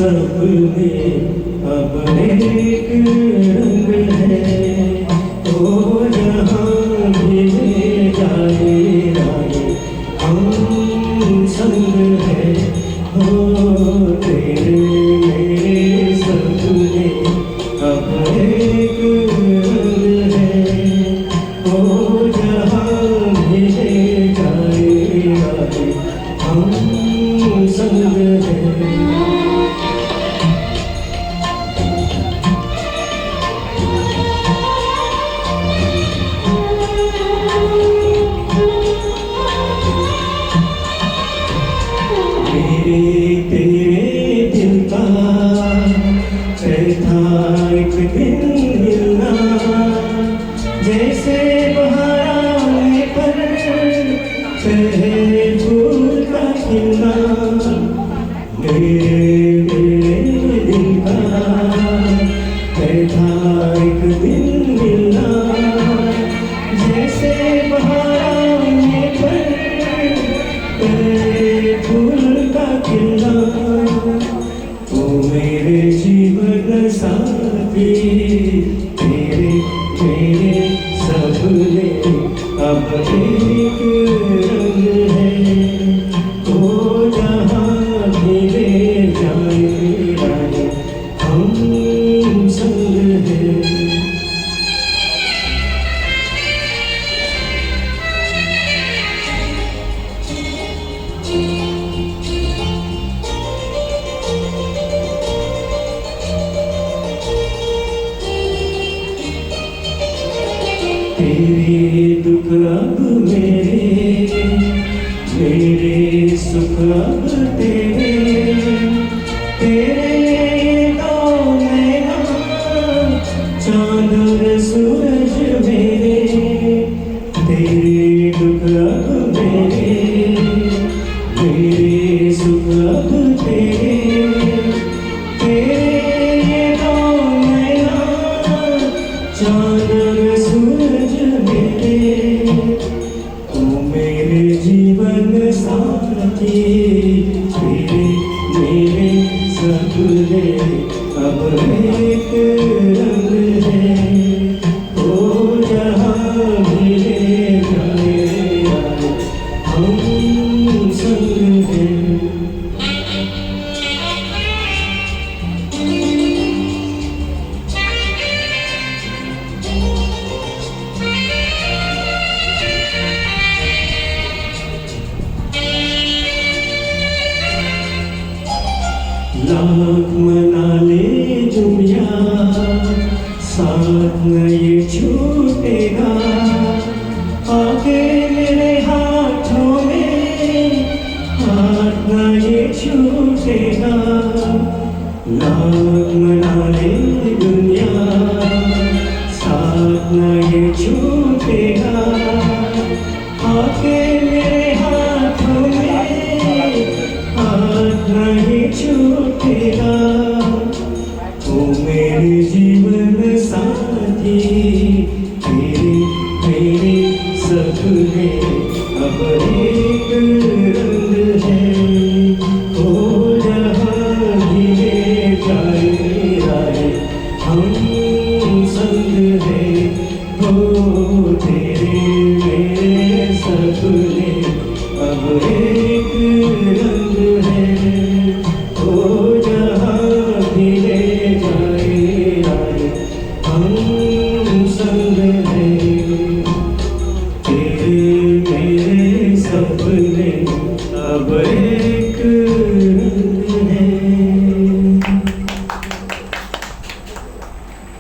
सपने अब एक रंग है, ओ जहाँ भी ले जाए राहे हम संग है। हो तेरे मेरे सपने अब एक रंग है, ओ जहाँ भी ले जाए राहे हम संग है। मेरे तेरे दिल का तय था एक दिन मिलना, जैसे बहार आने पर पहले फूल का खिलना। मेरे दिल का तय था एक दिन मिलना, जैसे बहार आने पर पहले फूल का खिलना। ओ मेरे जीवन साथी तेरे मेरे सपने अब एक रंग है, ओ जहाँ भी ले जाए राहे हम संग है। तेरे दुख अब मेरे, मेरे सुख अब तेरे, तेरे दो नैना चाँद और सूरज मेरे। तेरे दुख अब मेरे, मेरे सुख अब तेरे, तेरे दो नैना चाँद और सूरज मेरे। तू मेरे जीवन साथी तेरे मेरे सपने अब एक रंग है, ओ जहाँ भी ले जाए हम संग है। लाख मना ले दुनिया साथ न ये छूटेगा, आके मेरे हाथों में हाथ न ये छूटेगा। लाख मना ले दुनिया साथ न ये छूटेगा, आके मेरे हाथों में हाथ नहीं छूटेगा। ओ मेरे जीवन साथी तेरे मेरे सपने अब एक रंग है, ओ जहाँ भी ले जाए राहे हम संग है। हो तेरे मेरे सपने अब एक रंग है, ओ जहाँ भी ले जाए राहे हम संग है। तेरे मेरे सपने